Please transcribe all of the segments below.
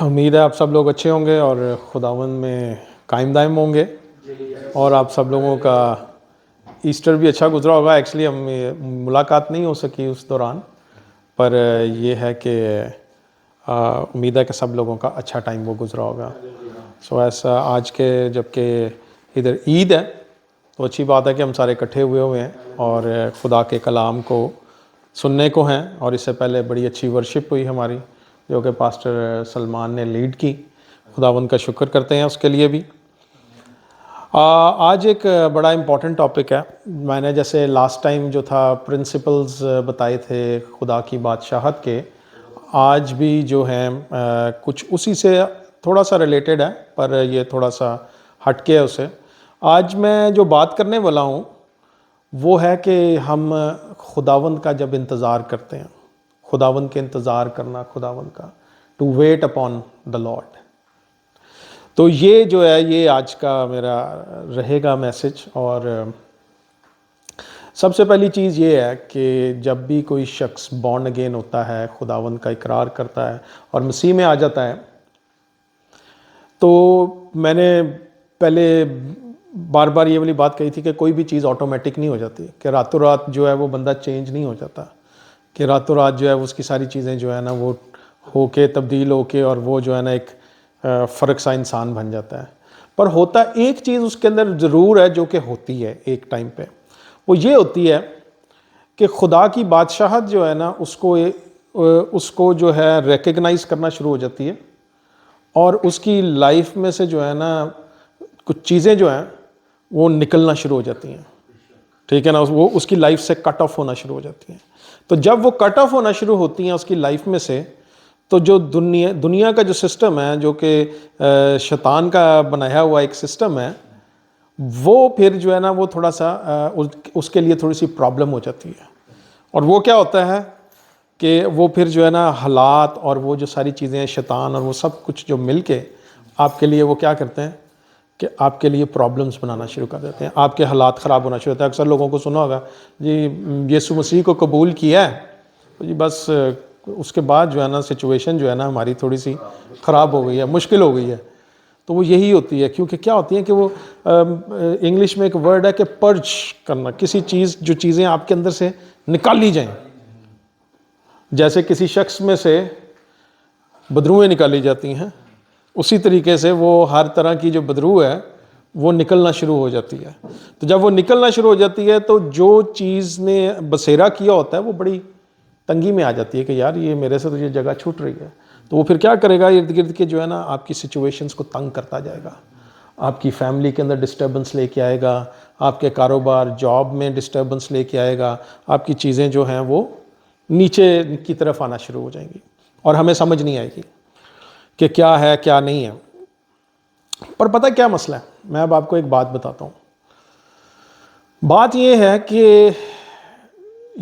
امید ہے آپ سب لوگ اچھے ہوں گے اور خداوند میں قائم دائم ہوں گے، اور آپ سب لوگوں کا ایسٹر بھی اچھا گزرا ہوگا۔ ایکچولی ہم ملاقات نہیں ہو سکی اس دوران، پر یہ ہے کہ امید ہے کہ سب لوگوں کا اچھا ٹائم وہ گزرا ہوگا۔ سو ایسا آج کے جب کہ ادھر عید ہے تو اچھی بات ہے کہ ہم سارے اکٹھے ہوئے ہیں اور خدا کے کلام کو سننے کو ہیں، اور اس سے پہلے بڑی اچھی ورشپ ہوئی ہماری جو کہ پاسٹر سلمان نے لیڈ کی۔ خداوند کا شکر کرتے ہیں اس کے لیے بھی۔ آج ایک بڑا امپورٹنٹ ٹاپک ہے۔ میں نے جیسے لاسٹ ٹائم جو تھا پرنسپلز بتائے تھے خدا کی بادشاہت کے، آج بھی جو ہیں کچھ اسی سے تھوڑا سا ریلیٹڈ ہے، پر یہ تھوڑا سا ہٹ کے ہے اسے۔ آج میں جو بات کرنے والا ہوں وہ ہے کہ ہم خداوند کا جب انتظار کرتے ہیں، خداوند کے انتظار کرنا، خداوند کا to wait upon the Lord, تو یہ جو ہے یہ آج کا میرا رہے گا میسج۔ اور سب سے پہلی چیز یہ ہے کہ جب بھی کوئی شخص بورن اگین ہوتا ہے، خداوند کا اقرار کرتا ہے اور مسیح میں آ جاتا ہے، تو میں نے پہلے بار بار یہ والی بات کہی تھی کہ کوئی بھی چیز آٹومیٹک نہیں ہو جاتی، کہ راتوں رات جو ہے وہ بندہ چینج نہیں ہو جاتا، کہ راتوں رات جو ہے اس کی ساری چیزیں جو ہے نا وہ ہو کے تبدیل ہو کے اور وہ جو ہے نا ایک فرق سا انسان بن جاتا ہے۔ پر ہوتا ایک چیز اس کے اندر ضرور ہے جو کہ ہوتی ہے ایک ٹائم پہ، وہ یہ ہوتی ہے کہ خدا کی بادشاہت جو ہے نا اس کو جو ہے ریکگنائز کرنا شروع ہو جاتی ہے، اور اس کی لائف میں سے جو ہے نا کچھ چیزیں جو ہیں وہ نکلنا شروع ہو جاتی ہیں، ٹھیک ہے نا، وہ اس کی لائف سے کٹ آف ہونا شروع ہو جاتی ہیں۔ تو جب وہ کٹ آف ہونا شروع ہوتی ہیں اس کی لائف میں سے، تو جو دنیا کا جو سسٹم ہے، جو کہ شیطان کا بنایا ہوا ایک سسٹم ہے، وہ پھر جو ہے نا وہ تھوڑا سا اس کے لیے تھوڑی سی پرابلم ہو جاتی ہے۔ اور وہ کیا ہوتا ہے کہ وہ پھر جو ہے نا حالات اور وہ جو ساری چیزیں شیطان اور وہ سب کچھ جو مل کے آپ کے لیے وہ کیا کرتے ہیں کہ آپ کے لیے پرابلمز بنانا شروع کر دیتے ہیں، آپ کے حالات خراب ہونا شروع ہوتا ہے۔ اکثر لوگوں کو سنا ہوگا جی یسوع مسیح کو قبول کیا ہے تو جی بس اس کے بعد جو ہے نا سچویشن جو ہے نا ہماری تھوڑی سی خراب ہو گئی ہے، مشکل ہو گئی ہے۔ تو وہ یہی ہوتی ہے، کیونکہ کیا ہوتی ہے کہ وہ انگلش میں ایک ورڈ ہے کہ پرج کرنا، کسی چیز جو چیزیں آپ کے اندر سے نکال لی جائیں۔ جیسے کسی شخص میں سے بدروئیں نکالی جاتی ہیں، اسی طریقے سے وہ ہر طرح کی جو بدرو ہے وہ نکلنا شروع ہو جاتی ہے۔ تو جب وہ نکلنا شروع ہو جاتی ہے تو جو چیز نے بسیرا کیا ہوتا ہے وہ بڑی تنگی میں آ جاتی ہے کہ یار یہ میرے سے تو یہ جگہ چھوٹ رہی ہے۔ تو وہ پھر کیا کرے گا، ارد گرد کے جو ہے نا آپ کی سچویشنز کو تنگ کرتا جائے گا، آپ کی فیملی کے اندر ڈسٹربنس لے کے آئے گا، آپ کے کاروبار جاب میں ڈسٹربنس لے کے آئے گا، آپ کی چیزیں جو ہیں وہ نیچے کی طرف آنا شروع ہو جائیں گی اور ہمیں سمجھ نہیں آئے گی کہ کیا ہے کیا نہیں ہے۔ پر پتہ کیا مسئلہ ہے، میں اب آپ کو ایک بات بتاتا ہوں۔ بات یہ ہے کہ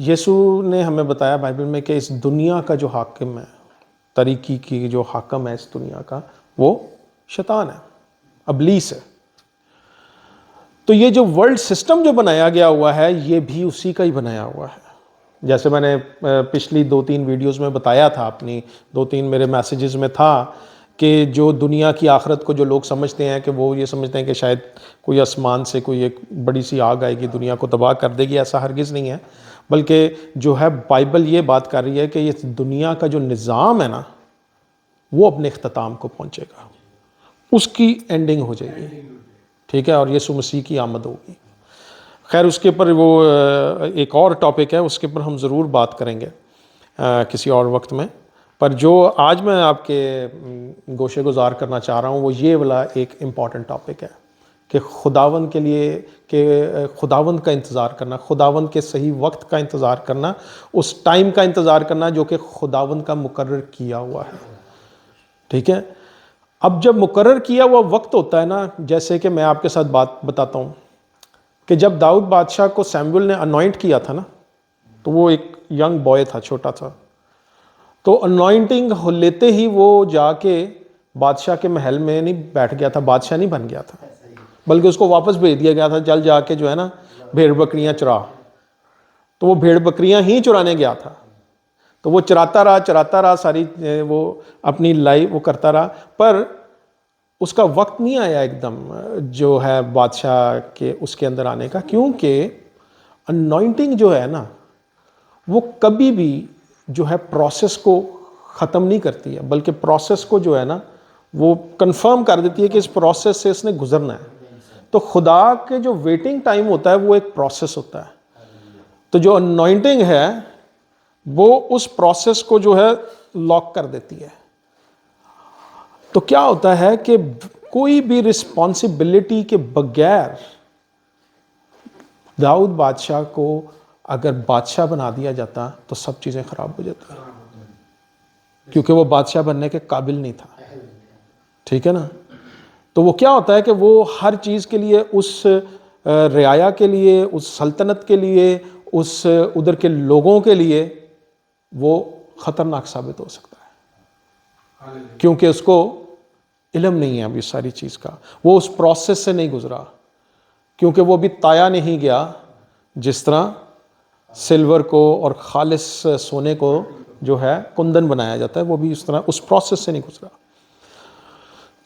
یسوع نے ہمیں بتایا بائبل میں کہ اس دنیا کا جو حاکم ہے، طریقی کی جو حاکم ہے اس دنیا کا، وہ شیطان ہے، ابلیس ہے۔ تو یہ جو ورلڈ سسٹم جو بنایا گیا ہوا ہے یہ بھی اسی کا ہی بنایا ہوا ہے۔ جیسے میں نے پچھلی 2-3 ویڈیوز میں بتایا تھا، اپنی 2-3 میرے میسیجز میں تھا کہ جو دنیا کی آخرت کو جو لوگ سمجھتے ہیں کہ وہ یہ سمجھتے ہیں کہ شاید کوئی آسمان سے کوئی ایک بڑی سی آگ آئے گی دنیا کو تباہ کر دے گی، ایسا ہرگز نہیں ہے۔ بلکہ جو ہے بائبل یہ بات کر رہی ہے کہ یہ دنیا کا جو نظام ہے نا وہ اپنے اختتام کو پہنچے گا، اس کی اینڈنگ ہو جائے گی، ٹھیک ہے، اور یسوع مسیح کی آمد ہوگی۔ خیر اس کے اوپر وہ ایک اور ٹاپک ہے، اس کے اوپر ہم ضرور بات کریں گے کسی اور وقت میں۔ پر جو آج میں آپ کے گوشے گزار کرنا چاہ رہا ہوں وہ یہ والا ایک امپورٹنٹ ٹاپک ہے کہ خداوند کے لیے، کہ خداوند کا انتظار کرنا، خداوند کے صحیح وقت کا انتظار کرنا، اس ٹائم کا انتظار کرنا جو کہ خداوند کا مقرر کیا ہوا ہے، ٹھیک ہے۔ اب جب مقرر کیا ہوا وقت ہوتا ہے نا، جیسے کہ میں آپ کے ساتھ بات بتاتا ہوں کہ جب داؤد بادشاہ کو سیموئل نے انوائنٹ کیا تھا نا، تو وہ ایک ینگ بوائے تھا، چھوٹا تھا، تو انوائنٹنگ لیتے ہی وہ جا کے بادشاہ کے محل میں نہیں بیٹھ گیا تھا، بادشاہ نہیں بن گیا تھا، بلکہ اس کو واپس بھیج دیا گیا تھا، چل جا کے جو ہے نا بھیڑ بکریاں چرا۔ تو وہ بھیڑ بکریاں ہی چرانے گیا تھا۔ تو وہ چراتا رہا ساری وہ اپنی لائف وہ کرتا رہا، پر اس کا وقت نہیں آیا ایک دم جو ہے بادشاہ کے اس کے اندر آنے کا، کیونکہ انوائنٹنگ جو ہے نا وہ کبھی بھی جو ہے پروسیس کو ختم نہیں کرتی ہے، بلکہ پروسیس کو جو ہے نا وہ کنفرم کر دیتی ہے کہ اس پروسیس سے اس نے گزرنا ہے۔ تو خدا کے جو ویٹنگ ٹائم ہوتا ہے وہ ایک پروسیس ہوتا ہے، تو جو انوائنٹنگ ہے وہ اس پروسیس کو جو ہے لاک کر دیتی ہے۔ تو کیا ہوتا ہے کہ کوئی بھی رسپانسبلٹی کے بغیر داؤد بادشاہ کو اگر بادشاہ بنا دیا جاتا تو سب چیزیں خراب ہو جاتی، کیونکہ وہ بادشاہ بننے کے قابل نہیں تھا، ٹھیک ہے نا۔ تو وہ کیا ہوتا ہے کہ وہ ہر چیز کے لیے، اس رعایا کے لیے، اس سلطنت کے لیے، اس ادھر کے لوگوں کے لیے وہ خطرناک ثابت ہو سکتا ہے، کیونکہ اس کو علم نہیں ہے اب اس ساری چیز کا، وہ اس پروسیس سے نہیں گزرا، کیونکہ وہ بھی تایا نہیں گیا جس طرح سلور کو اور خالص سونے کو جو ہے کندن بنایا جاتا ہے، وہ بھی اس طرح اس پروسیس سے نہیں گزرا۔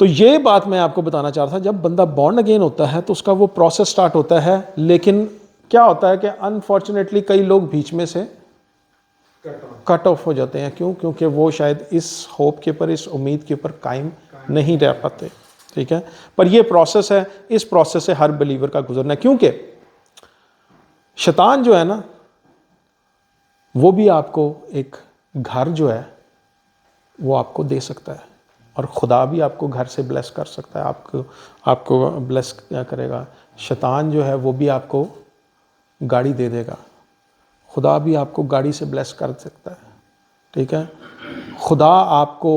تو یہ بات میں آپ کو بتانا چاہ رہا تھا، جب بندہ بورن اگین ہوتا ہے تو اس کا وہ پروسیس سٹارٹ ہوتا ہے، لیکن کیا ہوتا ہے کہ انفارچونیٹلی کئی لوگ بیچ میں سے کٹ آف ہو جاتے ہیں۔ کیوں؟ کیونکہ وہ شاید اس ہوپ کے اوپر، اس امید کے اوپر قائم نہیں رہ پاتے، ٹھیک ہے۔ پر یہ پروسیس ہے، اس پروسیس سے ہر بلیور کا گزرنا ہے، کیونکہ شیطان جو ہے نا وہ بھی آپ کو ایک گھر جو ہے وہ آپ کو دے سکتا ہے، اور خدا بھی آپ کو گھر سے بلیس کر سکتا ہے، آپ کو بلیس کیا کرے گا۔ شیطان جو ہے وہ بھی آپ کو گاڑی دے دے گا، خدا بھی آپ کو گاڑی سے بلیس کر سکتا ہے، ٹھیک ہے۔ خدا آپ کو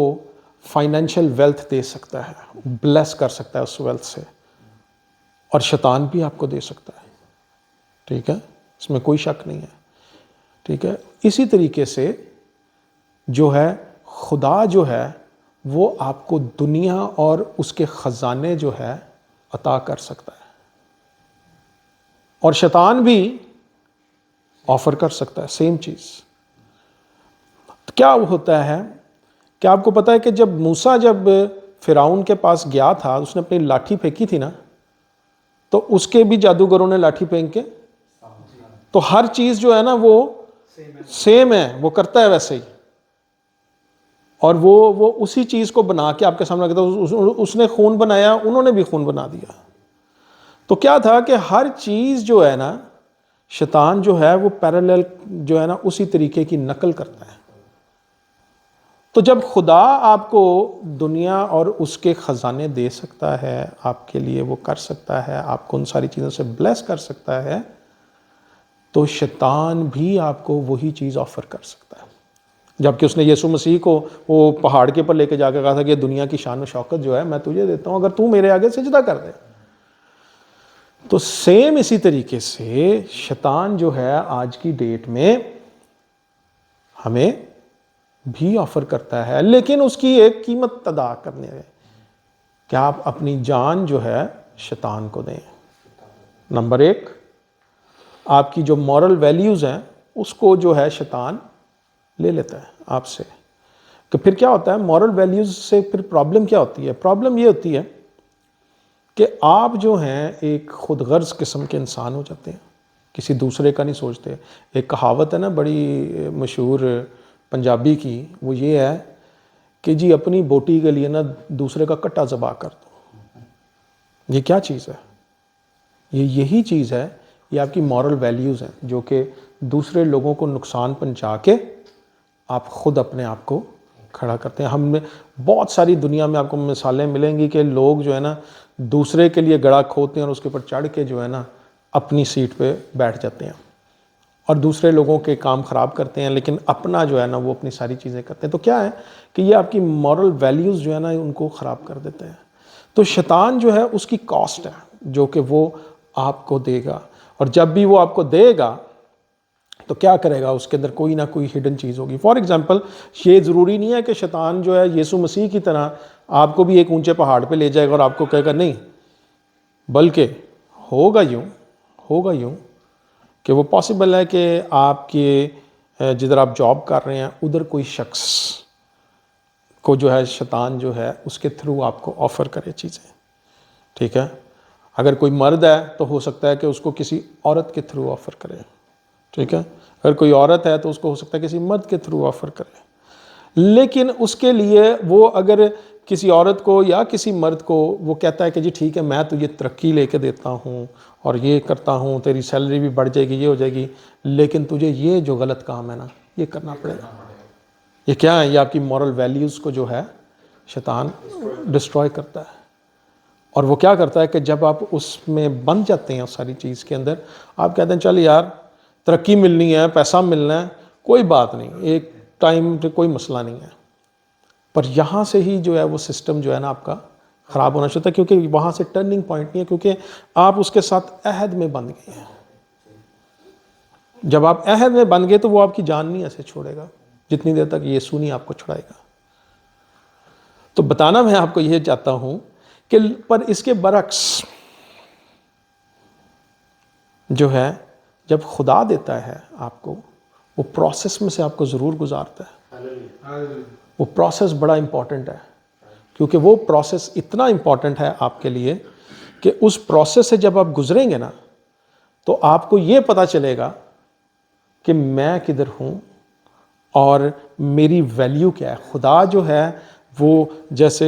فائنینشیل ویلتھ دے سکتا ہے، بلیس کر سکتا ہے اس ویلتھ سے، اور شیطان بھی آپ کو دے سکتا ہے، ٹھیک ہے، اس میں کوئی شک نہیں ہے، ٹھیک ہے۔ اسی طریقے سے جو ہے خدا جو ہے وہ آپ کو دنیا اور اس کے خزانے جو ہے عطا کر سکتا ہے، اور شیطان بھی آفر کر سکتا ہے سیم چیز۔ کیا ہوتا ہے کہ آپ کو پتا ہے کہ جب موسیٰ جب فرعون کے پاس گیا تھا، اس نے اپنی لاٹھی پھینکی تھی نا، تو اس کے بھی جادوگروں نے لاٹھی پھینک کے، تو ہر چیز جو ہے نا وہ سیم ہے، وہ کرتا ہے ویسے ہی، اور وہ اسی چیز کو بنا کے آپ کے سامنے رکھتا، اس نے خون بنایا، انہوں نے بھی خون بنا دیا۔ تو کیا تھا کہ ہر چیز جو ہے نا شیطان جو ہے وہ پیرالل جو ہے نا اسی طریقے کی نقل کرتا ہے۔ تو جب خدا آپ کو دنیا اور اس کے خزانے دے سکتا ہے، آپ کے لیے وہ کر سکتا ہے، آپ کو ان ساری چیزوں سے بلیس کر سکتا ہے، تو شیطان بھی آپ کو وہی چیز آفر کر سکتا ہے۔ جبکہ اس نے یسوع مسیح کو وہ پہاڑ کے پر لے کے جا کے کہا تھا کہ یہ دنیا کی شان و شوکت جو ہے میں تجھے دیتا ہوں اگر تو میرے آگے سجدہ کر دے۔ تو سیم اسی طریقے سے شیطان جو ہے آج کی ڈیٹ میں ہمیں بھی آفر کرتا ہے، لیکن اس کی ایک قیمت ادا کرنے ہے کہ آپ اپنی جان جو ہے شیطان کو دیں۔ نمبر ایک، آپ کی جو مورل ویلیوز ہیں اس کو جو ہے شیطان لے لیتا ہے آپ سے۔ کہ پھر کیا ہوتا ہے مورل ویلیوز سے پھر پرابلم کیا ہوتی ہے؟ پرابلم یہ ہوتی ہے کہ آپ جو ہیں ایک خود غرض قسم کے انسان ہو جاتے ہیں، کسی دوسرے کا نہیں سوچتے۔ ایک کہاوت ہے نا بڑی مشہور پنجابی کی، وہ یہ ہے کہ جی اپنی بوٹی کے لیے نا دوسرے کا کٹا ذبح کر دو۔ یہ کیا چیز ہے؟ یہی چیز ہے، یہ آپ کی مورل ویلیوز ہیں جو کہ دوسرے لوگوں کو نقصان پہنچا کے آپ خود اپنے آپ کو کھڑا کرتے ہیں۔ ہم میں بہت ساری دنیا میں آپ کو مثالیں ملیں گی کہ لوگ جو ہے نا دوسرے کے لیے گڑھا کھودتے ہیں اور اس کے اوپر چڑھ کے جو ہے نا اپنی سیٹ پہ بیٹھ جاتے ہیں اور دوسرے لوگوں کے کام خراب کرتے ہیں، لیکن اپنا جو ہے نا وہ اپنی ساری چیزیں کرتے ہیں۔ تو کیا ہے کہ یہ آپ کی مورل ویلیوز جو ہے نا ان کو خراب کر دیتے ہیں۔ تو شیطان جو ہے اس کی کاسٹ ہے جو کہ وہ آپ کو دے گا، اور جب بھی وہ آپ کو دے گا تو کیا کرے گا؟ اس کے اندر کوئی نہ کوئی ہڈن چیز ہوگی۔ فار ایگزامپل یہ ضروری نہیں ہے کہ شیطان جو ہے یسوع مسیح کی طرح آپ کو بھی ایک اونچے پہاڑ پہ لے جائے گا اور آپ کو کہے گا نہیں، بلکہ ہوگا یوں کہ وہ پاسبل ہے کہ آپ کے جدھر آپ جاب کر رہے ہیں ادھر کوئی شخص کو جو ہے شیطان جو ہے اس کے تھرو آپ کو آفر کرے چیزیں، ٹھیک ہے. اگر کوئی مرد ہے تو ہو سکتا ہے کہ اس کو کسی عورت کے تھرو آفر کرے، ٹھیک ہے. اگر کوئی عورت ہے تو اس کو ہو سکتا ہے کسی مرد کے تھرو آفر کرے. لیکن اس کے لیے وہ اگر کسی عورت کو یا کسی مرد کو وہ کہتا ہے کہ جی ٹھیک ہے میں تجھے ترقی لے کے دیتا ہوں اور یہ کرتا ہوں، تیری سیلری بھی بڑھ جائے گی، یہ ہو جائے گی، لیکن تجھے یہ جو غلط کام ہے نا یہ کرنا پڑے گا. یہ کیا ہے؟ یہ آپ کی مورل ویلیوز کو جو ہے شیطان ڈسٹروائے کرتا ہے. اور وہ کیا کرتا ہے کہ جب آپ اس میں بن جاتے ہیں اس ساری چیز کے اندر، آپ کہتے ہیں چل یار ترقی ملنی ہے، پیسہ ملنا ہے، کوئی بات نہیں، ایک ٹائم پہ کوئی مسئلہ نہیں ہے. پر یہاں سے ہی جو ہے وہ سسٹم جو ہے نا آپ کا خراب ہونا چاہتا ہے، کیونکہ وہاں سے ٹرننگ پوائنٹ نہیں ہے، کیونکہ آپ اس کے ساتھ عہد میں بندھ گئے ہیں. جب آپ عہد میں بن گئے تو وہ آپ کی جان نہیں ایسے چھوڑے گا جتنی دیر تک یسوع نہیں آپ کو چھڑائے گا. تو بتانا میں آپ کو یہ چاہتا ہوں کہ پر اس کے برعکس جو ہے جب خدا دیتا ہے آپ کو، وہ پروسیس میں سے آپ کو ضرور گزارتا ہے. وہ پروسیس بڑا امپورٹنٹ ہے، کیونکہ وہ پروسیس اتنا امپورٹنٹ ہے آپ کے لیے کہ اس پروسیس سے جب آپ گزریں گے نا تو آپ کو یہ پتا چلے گا کہ میں کدھر ہوں اور میری ویلیو کیا ہے. خدا جو ہے وہ جیسے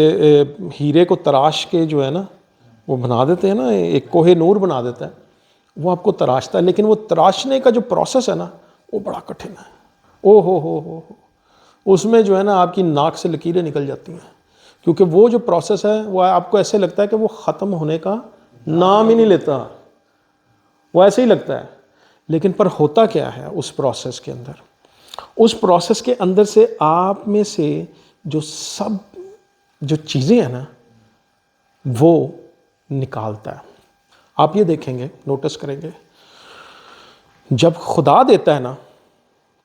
ہیرے کو تراش کے جو ہے نا وہ بنا دیتے ہیں نا، ایک کوہ نور بنا دیتا ہے، وہ آپ کو تراشتا ہے، لیکن وہ تراشنے کا جو پروسیس ہے نا وہ بڑا کٹھن ہے. او ہو اس میں جو ہے نا آپ کی ناک سے لکیریں نکل جاتی ہیں، کیونکہ وہ جو پروسیس ہے وہ آپ کو ایسے لگتا ہے کہ وہ ختم ہونے کا نام ہی نہیں لیتا، وہ ایسے ہی لگتا ہے. لیکن پر ہوتا کیا ہے اس پروسیس کے اندر؟ اس پروسیس کے اندر سے آپ میں سے جو سب جو چیزیں ہیں نا وہ نکالتا ہے. آپ یہ دیکھیں گے، نوٹس کریں گے، جب خدا دیتا ہے نا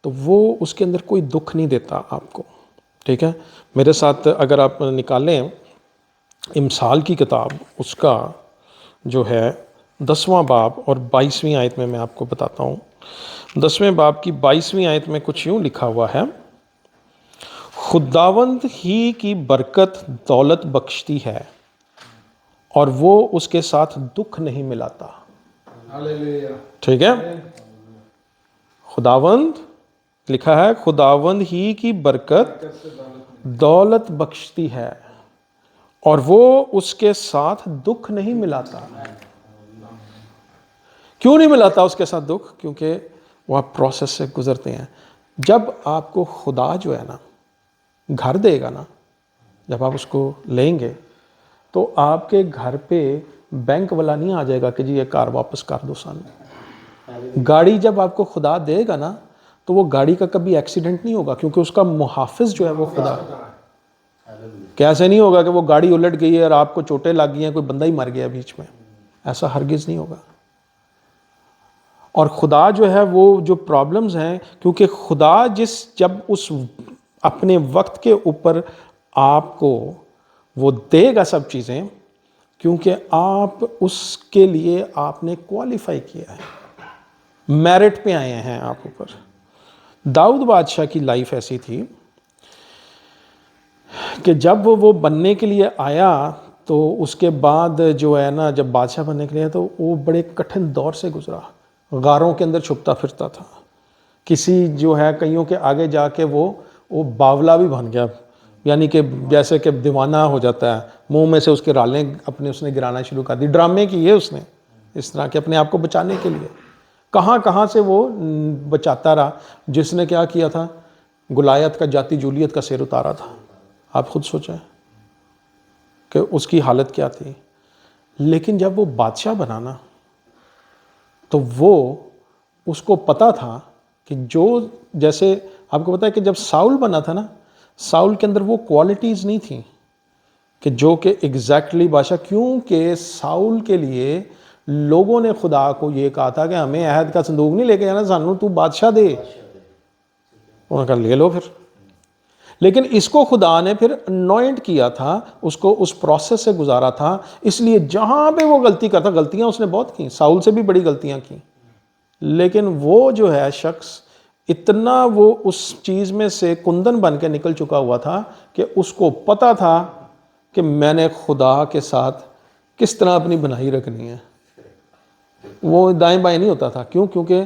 تو وہ اس کے اندر کوئی دکھ نہیں دیتا آپ کو، ٹھیک ہے. میرے ساتھ اگر آپ نکالیں امثال کی کتاب، اس کا جو ہے 10واں باب اور 22ویں آیت میں آپ کو بتاتا ہوں. 10ویں باب کی 22ویں آیت میں کچھ یوں لکھا ہوا ہے، خداوند ہی کی برکت دولت بخشتی ہے اور وہ اس کے ساتھ دکھ نہیں ملاتا. ٹھیک ہے. خداوند لکھا ہے، خداوند ہی کی برکت دولت بخشتی ہے اور وہ اس کے ساتھ دکھ نہیں ملاتا. کیوں نہیں ملاتا اس کے ساتھ دکھ؟ کیونکہ وہ آپ پروسیس سے گزرتے ہیں. جب آپ کو خدا جو ہے نا گھر دے گا نا، جب آپ اس کو لیں گے تو آپ کے گھر پہ بینک والا نہیں آ جائے گا کہ جی یہ کار واپس کر دو سامنے. گاڑی جب آپ کو خدا دے گا نا تو وہ گاڑی کا کبھی ایکسیڈنٹ نہیں ہوگا، کیونکہ اس کا محافظ جو ہے وہ خدا. کیسے نہیں ہوگا کہ وہ گاڑی الٹ گئی ہے اور آپ کو چوٹیں لگ گئی ہیں، کوئی بندہ ہی مر گیا بیچ میں، ایسا ہرگز نہیں ہوگا. اور خدا جو ہے وہ جو پرابلمز ہیں، کیونکہ خدا جب اس اپنے وقت کے اوپر آپ کو وہ دے گا سب چیزیں، کیونکہ آپ اس کے لیے آپ نے کوالیفائی کیا ہے، میرٹ پہ آئے ہیں آپ اوپر. داؤد بادشاہ کی لائف ایسی تھی کہ جب وہ بننے کے لیے آیا تو اس کے بعد جو ہے نا جب بادشاہ بننے کے لیے تو وہ بڑے کٹھن دور سے گزرا، غاروں کے اندر چھپتا پھرتا تھا. کسی جو ہے کئیوں کے آگے جا کے وہ باولا بھی بن گیا، یعنی کہ جیسے کہ دیوانہ ہو جاتا ہے، منہ میں سے اس کے رالیں اپنے اس نے گرانا شروع کر دی. ڈرامے کیے اس نے اس طرح کے اپنے آپ کو بچانے کے لیے. کہاں سے وہ بچاتا رہا. جس نے کیا کیا تھا، گولیات کا جاتی جولیت کا سیر اتارا تھا. آپ خود سوچیں کہ اس کی حالت کیا تھی. لیکن جب وہ بادشاہ بنا نا تو وہ اس کو پتا تھا کہ جو جیسے آپ کو پتا ہے کہ جب ساؤل بنا تھا نا، ساؤل کے اندر وہ کوالٹیز نہیں تھیں کہ جو کہ ایگزیکٹلی بادشاہ، کیونکہ ساؤل کے لیے لوگوں نے خدا کو یہ کہا تھا کہ ہمیں عہد کا صندوق نہیں لے کے جانا، سانو تو بادشاہ دے. انہوں نے کہا لے لو پھر. لیکن اس کو خدا نے پھر انوائنٹ کیا تھا، اس کو اس پروسیس سے گزارا تھا. اس لیے جہاں پہ وہ غلطی کرتا، غلطیاں اس نے بہت کی، ساؤل سے بھی بڑی غلطیاں کی، لیکن وہ جو ہے شخص اتنا وہ اس چیز میں سے کندن بن کے نکل چکا ہوا تھا کہ اس کو پتا تھا کہ میں نے خدا کے ساتھ کس طرح اپنی بنائی رکھنی ہے. وہ دائیں بائیں نہیں ہوتا تھا. کیوں؟ کیونکہ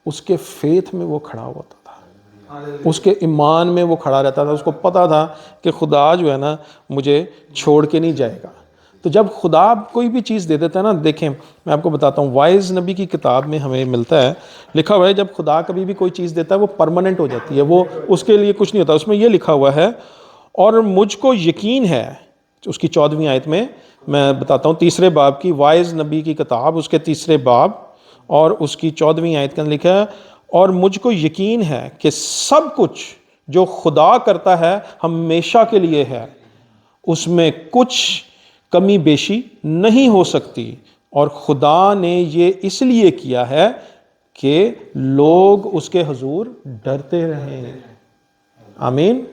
اس کے فیتھ میں وہ کھڑا ہوتا تھا, اس کے ایمان میں وہ کھڑا رہتا تھا. اس کو پتا تھا کہ خدا جو ہے نا مجھے چھوڑ کے نہیں جائے گا. تو جب خدا کوئی بھی چیز دے دیتا ہے نا, دیکھیں میں آپ کو بتاتا ہوں, وائز نبی کی کتاب میں ہمیں ملتا ہے, لکھا ہوا ہے جب خدا کبھی بھی کوئی چیز دیتا ہے وہ پرماننٹ ہو جاتی ہے, وہ اس کے لیے کچھ نہیں ہوتا. اس میں یہ لکھا ہوا ہے, اور مجھ کو یقین ہے, اس کی 14ویں آیت میں بتاتا ہوں, 3 باب کی, وائز نبی کی کتاب اس کے 3 باب اور اس کی 14ویں آیت کے اندر لکھا ہے, اور مجھ کو یقین ہے کہ سب کچھ جو خدا کرتا ہے ہمیشہ کے لیے ہے, اس میں کچھ کمی بیشی نہیں ہو سکتی, اور خدا نے یہ اس لیے کیا ہے کہ لوگ اس کے حضور ڈرتے رہیں. آمین.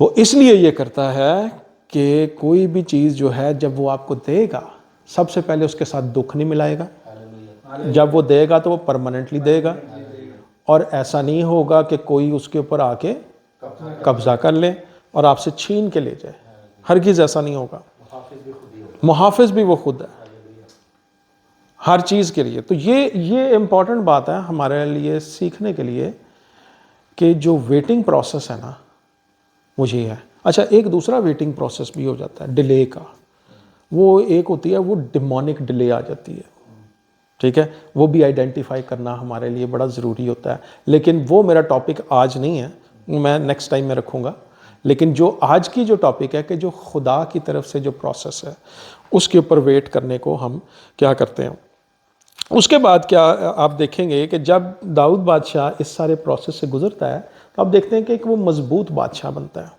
وہ اس لیے یہ کرتا ہے کہ کوئی بھی چیز جو ہے جب وہ آپ کو دے گا, سب سے پہلے اس کے ساتھ دکھ نہیں ملائے گا. جب وہ دے گا تو وہ پرماننٹلی دے گا, اور ایسا نہیں ہوگا کہ کوئی اس کے اوپر آ کے قبضہ کر لے اور آپ سے چھین کے لے جائے. ہرگز ایسا نہیں ہوگا. محافظ بھی وہ خود ہے ہر چیز کے لیے. تو یہ امپورٹنٹ بات ہے ہمارے لیے سیکھنے کے لیے کہ جو ویٹنگ پروسیس ہے نا وہ یہ ہے. اچھا, ایک دوسرا ویٹنگ پروسیس بھی ہو جاتا ہے ڈیلے کا. وہ ایک ہوتی ہے, وہ ڈیمونک ڈیلے آ جاتی ہے. ٹھیک ہے, وہ بھی آئیڈینٹیفائی کرنا ہمارے لیے بڑا ضروری ہوتا ہے. لیکن وہ میرا ٹاپک آج نہیں ہے, میں نیکسٹ ٹائم میں رکھوں گا. لیکن جو آج کی جو ٹاپک ہے کہ جو خدا کی طرف سے جو پروسیس ہے اس کے اوپر ویٹ کرنے کو ہم کیا کرتے ہیں. اس کے بعد کیا آپ دیکھیں گے کہ جب داؤد بادشاہ اس سارے پروسیس سے گزرتا ہے تو آپ دیکھتے ہیں کہ ایک وہ مضبوط بادشاہ بنتا ہے.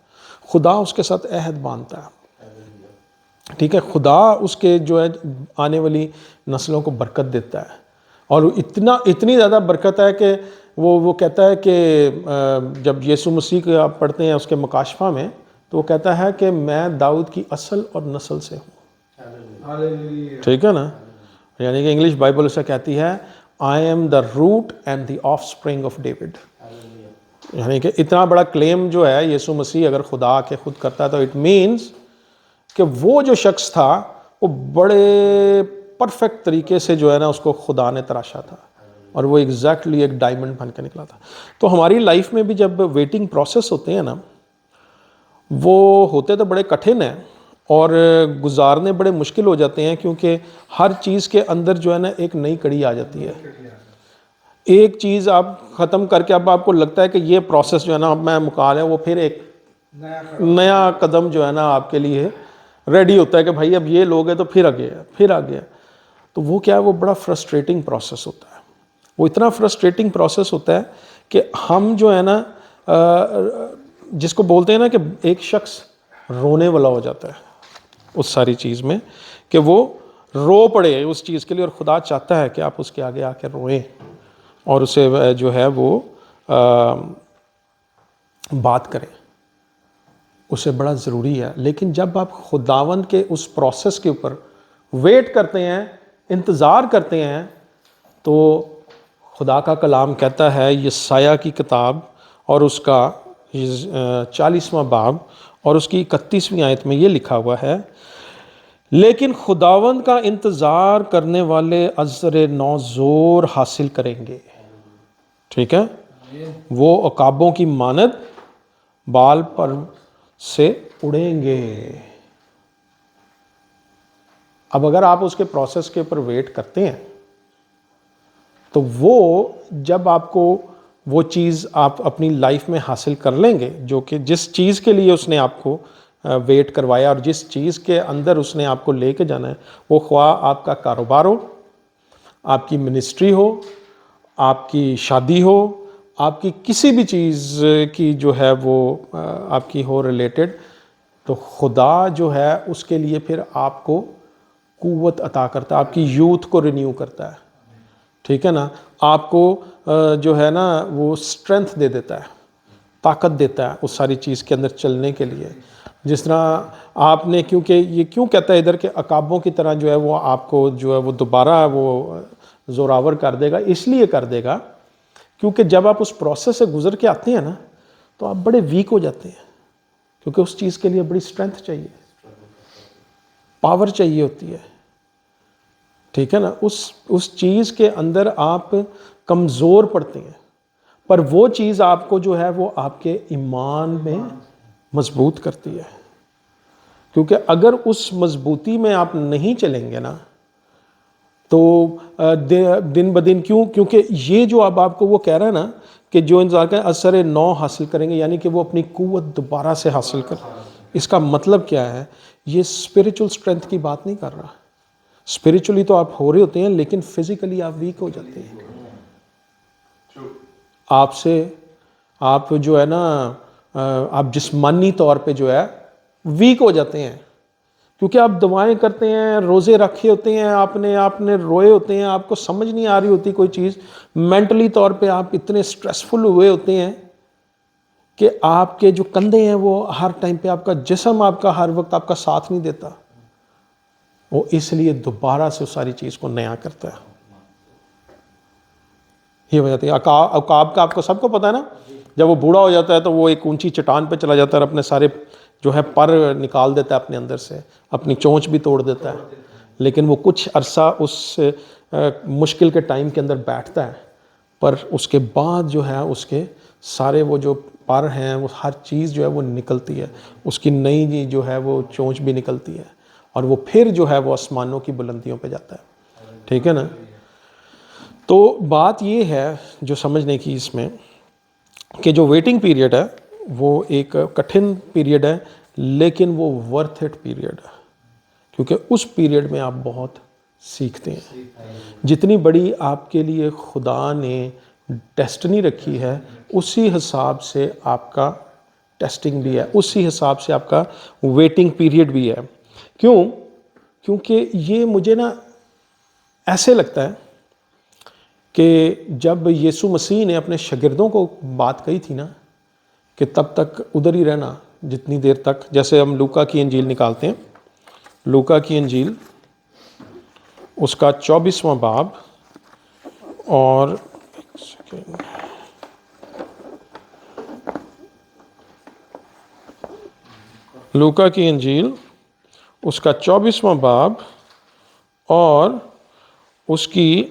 خدا اس کے ساتھ عہد باندھتا ہے. ٹھیک ہے, خدا اس کے جو ہے آنے والی نسلوں کو برکت دیتا ہے, اور اتنی زیادہ برکت ہے کہ وہ کہتا ہے کہ جب یسوع مسیح کو آپ پڑھتے ہیں اس کے مکاشفہ میں, تو وہ کہتا ہے کہ میں داؤد کی اصل اور نسل سے ہوں. ٹھیک ہے نا, یعنی کہ انگلش بائبل اسے کہتی ہے I am the root and the of spring of David. یعنی کہ اتنا بڑا کلیم جو ہے یسوع مسیح اگر خدا کے خود کرتا ہے تو اٹ مینز کہ وہ جو شخص تھا وہ بڑے پرفیکٹ طریقے سے جو ہے نا اس کو خدا نے تراشا تھا, اور وہ ایگزیکٹلی ایک ڈائمنڈ بن کے نکلا تھا. تو ہماری لائف میں بھی جب ویٹنگ پروسیس ہوتے ہیں نا, وہ ہوتے تو بڑے کٹھن ہیں اور گزارنے بڑے مشکل ہو جاتے ہیں, کیونکہ ہر چیز کے اندر جو ہے نا ایک نئی کڑی آ جاتی ہے. ایک چیز آپ ختم کر کے اب آپ کو لگتا ہے کہ یہ پروسیس جو ہے نا اب میں مکا لیا, وہ پھر ایک نیا قدم جو ہے نا آپ کے لیے ریڈی ہوتا ہے کہ بھائی اب یہ لوگ ہیں تو پھر آگے. تو وہ کیا ہے, وہ بڑا فرسٹریٹنگ پروسیس ہوتا ہے. وہ اتنا فرسٹریٹنگ پروسیس ہوتا ہے کہ ہم جو ہے نا جس کو بولتے ہیں نا کہ ایک شخص رونے والا ہو جاتا ہے اس ساری چیز میں, کہ وہ رو پڑے اس چیز کے لیے, اور خدا چاہتا ہے کہ آپ اس کے آگے آ کے روئیں اور اسے جو ہے وہ بات کریں. اسے بڑا ضروری ہے. لیکن جب آپ خداوند کے اس پروسیس کے اوپر ویٹ کرتے ہیں, انتظار کرتے ہیں, تو خدا کا کلام کہتا ہے یسایہ کی کتاب اور اس کا 40واں باب اور اس کی 31ویں آیت میں یہ لکھا ہوا ہے, لیکن خداوند کا انتظار کرنے والے اجر نو زور حاصل کریں گے. ٹھیک ہے, وہ عقابوں کی مانند بال پر سے اڑیں گے. اب اگر آپ اس کے پروسیس کے اوپر ویٹ کرتے ہیں تو وہ جب آپ کو وہ چیز آپ اپنی لائف میں حاصل کر لیں گے, جو کہ جس چیز کے لیے اس نے آپ کو ویٹ کروایا اور جس چیز کے اندر اس نے آپ کو لے کے جانا ہے, وہ خواہ آپ کا کاروبار ہو, آپ کی منسٹری ہو, آپ کی شادی ہو, آپ کی کسی بھی چیز کی جو ہے وہ آپ کی ہو ریلیٹڈ, تو خدا جو ہے اس کے لیے پھر آپ کو قوت عطا کرتا ہے, آپ کی یوتھ کو رینیو کرتا ہے. ٹھیک ہے نا, آپ کو جو ہے نا وہ اسٹرینتھ دے دیتا ہے, طاقت دیتا ہے اس ساری چیز کے اندر چلنے کے لیے. جس طرح آپ نے, کیونکہ یہ کیوں کہتا ہے ادھر کہ عقابوں کی طرح جو ہے وہ آپ کو جو ہے وہ دوبارہ وہ زوراور کر دے گا, اس لیے کر دے گا کیونکہ جب آپ اس پروسیس سے گزر کے آتے ہیں نا تو آپ بڑے ویک ہو جاتے ہیں، کیونکہ اس چیز کے لیے بڑی اسٹرینتھ چاہیے، پاور چاہیے ہوتی ہے، ٹھیک ہے نا. اس چیز کے اندر آپ کمزور پڑتے ہیں، پر وہ چیز آپ کو جو ہے وہ آپ کے ایمان میں مضبوط کرتی ہے. کیونکہ اگر اس مضبوطی میں آپ نہیں چلیں گے نا تو دن بدن کیونکہ یہ جو اب آپ کو وہ کہہ رہا ہے نا کہ جو انسان کا اثر نو حاصل کریں گے، یعنی کہ وہ اپنی قوت دوبارہ سے حاصل کر. اس کا مطلب کیا ہے؟ یہ اسپریچول اسٹرینتھ کی بات نہیں کر رہا. اسپریچولی تو آپ ہو رہے ہوتے ہیں لیکن فزیکلی آپ ویک ہو جاتے ہیں. آپ جو ہے نا آپ جسمانی طور پہ جو ہے ویک ہو جاتے ہیں، کیونکہ آپ دعائیں کرتے ہیں، روزے رکھے ہوتے ہیں، آپ نے روئے ہوتے ہیں، آپ کو سمجھ نہیں آ رہی ہوتی کوئی چیز، مینٹلی طور پہ آپ اتنے سٹریسفل ہوئے ہوتے ہیں کہ آپ کے جو کندھے ہیں وہ ہر ٹائم پہ، آپ کا جسم آپ کا ہر وقت آپ کا ساتھ نہیں دیتا. وہ اس لیے دوبارہ سے اس ساری چیز کو نیا کرتا ہے. یہ وجہ ہے عقاب کا آپ کو سب کو پتا ہے نا، جب وہ بوڑھا ہو جاتا ہے تو وہ ایک اونچی چٹان پہ چلا جاتا ہے اور اپنے سارے جو ہے پر نکال دیتا ہے اپنے اندر سے، اپنی چونچ بھی توڑ دیتا ہے، لیکن وہ کچھ عرصہ اس مشکل کے ٹائم کے اندر بیٹھتا ہے، پر اس کے بعد جو ہے اس کے سارے وہ جو پر ہیں وہ ہر چیز جو ہے وہ نکلتی ہے، اس کی نئی جو ہے وہ چونچ بھی نکلتی ہے اور وہ پھر جو ہے وہ آسمانوں کی بلندیوں پہ جاتا ہے. ٹھیک ہے نا. تو بات یہ ہے جو سمجھنے کی اس میں کہ جو ویٹنگ پیریڈ ہے وہ ایک کٹھن پیریڈ ہے، لیکن وہ ورتھ اٹ پیریڈ ہے، کیونکہ اس پیریڈ میں آپ بہت سیکھتے ہیں. جتنی بڑی آپ کے لیے خدا نے ڈیسٹنی رکھی ہے اسی حساب سے آپ کا ٹیسٹنگ بھی ہے، اسی حساب سے آپ کا ویٹنگ پیریڈ بھی ہے. کیونکہ یہ مجھے نا ایسے لگتا ہے کہ جب یسوع مسیح نے اپنے شاگردوں کو بات کہی تھی نا کہ تب تک ادھر ہی رہنا جتنی دیر تک، جیسے ہم لوکا کی انجیل نکالتے ہیں، لوکا کی انجیل اس کا 24واں باب اور لوکا کی انجیل اس کا 24واں باب اور اس کی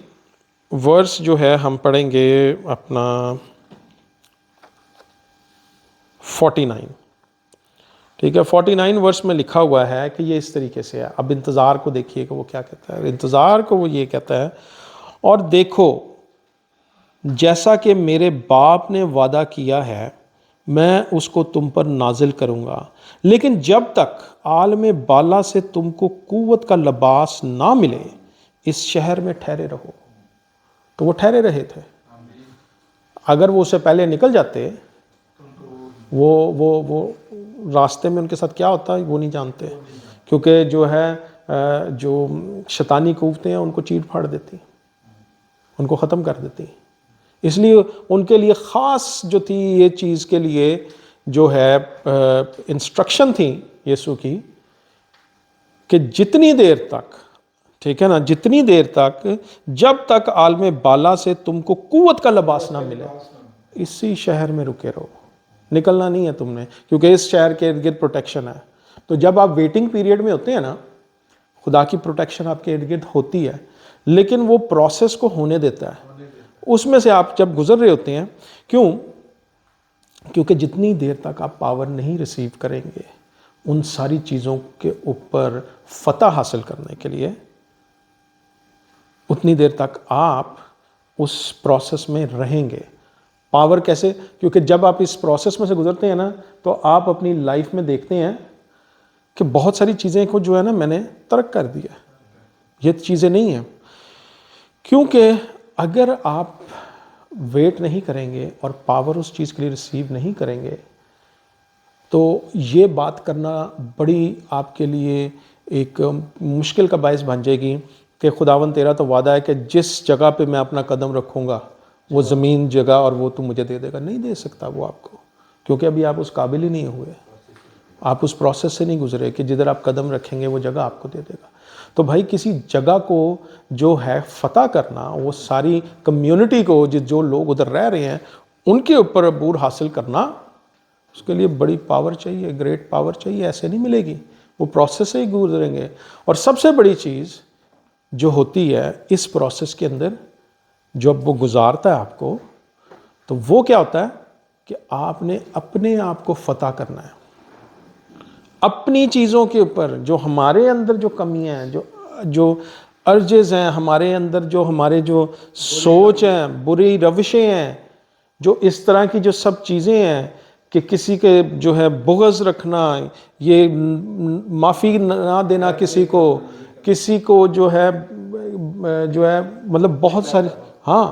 ورس جو ہے ہم پڑھیں گے اپنا 49. ٹھیک ہے. 49 ورس میں لکھا ہوا ہے کہ یہ اس طریقے سے ہے. اب انتظار کو دیکھیے کہ وہ کیا کہتا ہے. انتظار کو وہ یہ کہتا ہے، اور دیکھو جیسا کہ میرے باپ نے وعدہ کیا ہے میں اس کو تم پر نازل کروں گا، لیکن جب تک عالم بالا سے تم کو قوت کا لباس نہ ملے اس شہر میں ٹھہرے رہو. تو وہ ٹھہرے رہے تھے. اگر وہ اس سے پہلے نکل جاتے وہ راستے میں ان کے ساتھ کیا ہوتا ہے وہ نہیں جانتے، کیونکہ جو ہے جو شیطانی قوتیں ہیں ان کو چیٹ پھاڑ دیتی، ان کو ختم کر دیتی. اس لیے ان کے لیے خاص جو تھی یہ چیز کے لیے جو ہے انسٹرکشن تھی یسوع کی کہ جتنی دیر تک، ٹھیک ہے نا، جتنی دیر تک جب تک عالم بالا سے تم کو قوت کا لباس نہ ملے اسی شہر میں رکے رہو. نکلنا نہیں ہے تم نے، کیونکہ اس شہر کے ارد گرد پروٹیکشن ہے. تو جب آپ ویٹنگ پیریڈ میں ہوتے ہیں نا خدا کی پروٹیکشن آپ کے ارد گرد ہوتی ہے، لیکن وہ پروسیس کو ہونے دیتا ہے. اس میں سے آپ جب گزر رہے ہوتے ہیں، کیونکہ جتنی دیر تک آپ پاور نہیں ریسیو کریں گے ان ساری چیزوں کے اوپر فتح حاصل کرنے کے لیے، اتنی دیر تک آپ اس پروسیس میں رہیں گے. پاور کیسے؟ کیونکہ جب آپ اس پروسیس میں سے گزرتے ہیں نا تو آپ اپنی لائف میں دیکھتے ہیں کہ بہت ساری چیزیں کو جو ہے نا میں نے ترک کر دیا. یہ چیزیں نہیں ہیں، کیونکہ اگر آپ ویٹ نہیں کریں گے اور پاور اس چیز کے لیے ریسیو نہیں کریں گے تو یہ بات کرنا بڑی آپ کے لیے ایک مشکل کا باعث بن جائے گی کہ خداوند تیرا تو وعدہ ہے کہ جس جگہ پہ میں اپنا قدم رکھوں گا وہ زمین جگہ اور وہ تو مجھے دے دے گا. نہیں دے سکتا وہ آپ کو، کیونکہ ابھی آپ اس قابل ہی نہیں ہوئے، آپ اس پروسیس سے نہیں گزرے کہ جدھر آپ قدم رکھیں گے وہ جگہ آپ کو دے دے گا. تو بھائی کسی جگہ کو جو ہے فتح کرنا، وہ ساری کمیونٹی کو جو لوگ ادھر رہ رہے ہیں ان کے اوپر عبور حاصل کرنا، اس کے لیے بڑی پاور چاہیے، گریٹ پاور چاہیے، ایسے نہیں ملے گی، وہ پروسیس سے ہی گزریں گے۔ اور سب سے بڑی چیز جو ہوتی ہے اس پروسیس کے اندر، جب وہ گزارتا ہے آپ کو، تو وہ کیا ہوتا ہے کہ آپ نے اپنے آپ کو فتح کرنا ہے، اپنی چیزوں کے اوپر، جو ہمارے اندر جو کمیاں ہیں، جو ارجز ہیں ہمارے اندر، جو ہمارے جو سوچ ہیں، بری روشیں ہیں، جو اس طرح کی جو سب چیزیں ہیں کہ کسی کے جو ہے بغض رکھنا، یہ معافی نہ دینا کسی کو جو ہے مطلب بہت ساری، ہاں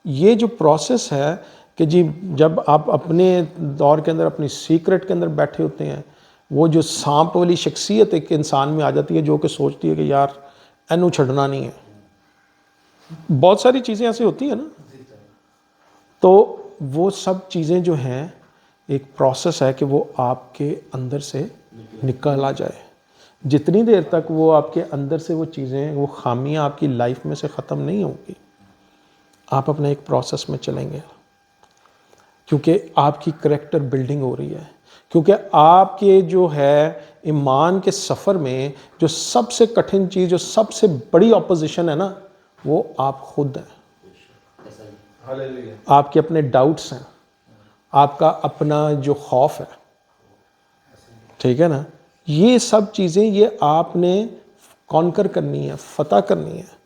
یہ جو پروسیس ہے کہ جی جب آپ اپنے دور کے اندر اپنی سیکرٹ کے اندر بیٹھے ہوتے ہیں، وہ جو سانپ والی شخصیت ایک انسان میں آ جاتی ہے جو کہ سوچتی ہے کہ یار اینو چھڑنا نہیں ہے، بہت ساری چیزیں ایسی ہوتی ہیں نا، تو وہ سب چیزیں جو ہیں ایک پروسیس ہے کہ وہ آپ کے اندر سے نکل آ جائے۔ جتنی دیر تک وہ آپ کے اندر سے وہ چیزیں، وہ خامیاں آپ کی لائف میں سے ختم نہیں ہوں گی، آپ اپنے ایک پروسیس میں چلیں گے، کیونکہ آپ کی کریکٹر بلڈنگ ہو رہی ہے، کیونکہ آپ کے جو ہے ایمان کے سفر میں جو سب سے کٹھن چیز، جو سب سے بڑی اپوزیشن ہے نا، وہ آپ خود ہیں، آپ کے اپنے ڈاؤٹس ہیں، آپ کا اپنا جو خوف ہے، ٹھیک ہے نا، یہ سب چیزیں یہ آپ نے کانکر کرنی ہے، فتح کرنی ہے۔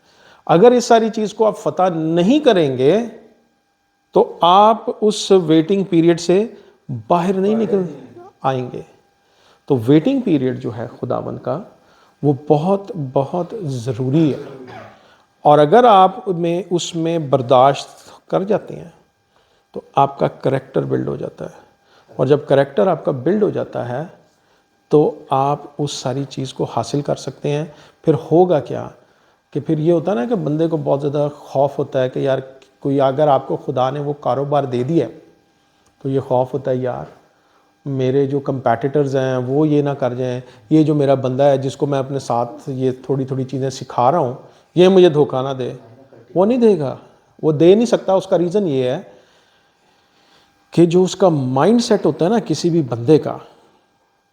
اگر اس ساری چیز کو آپ فتح نہیں کریں گے تو آپ اس ویٹنگ پیریڈ سے باہر نہیں نکل آئیں گے۔ تو ویٹنگ پیریڈ جو ہے خداوند کا، وہ بہت بہت ضروری ہے، اور اگر آپ اس میں برداشت کر جاتے ہیں تو آپ کا کریکٹر بلڈ ہو جاتا ہے، اور جب کریکٹر آپ کا بلڈ ہو جاتا ہے تو آپ اس ساری چیز کو حاصل کر سکتے ہیں۔ پھر ہوگا کیا کہ پھر یہ ہوتا ہے نا کہ بندے کو بہت زیادہ خوف ہوتا ہے کہ یار کوئی اگر آپ کو خدا نے وہ کاروبار دے دیا تو یہ خوف ہوتا ہے یار میرے جو کمپیٹیٹرز ہیں وہ یہ نہ کر جائیں، یہ جو میرا بندہ ہے جس کو میں اپنے ساتھ یہ تھوڑی تھوڑی چیزیں سکھا رہا ہوں یہ مجھے دھوکہ نہ دے۔ وہ نہیں دے گا، وہ دے نہیں سکتا۔ اس کا ریزن یہ ہے کہ جو اس کا مائنڈ سیٹ ہوتا ہے نا کسی بھی بندے کا،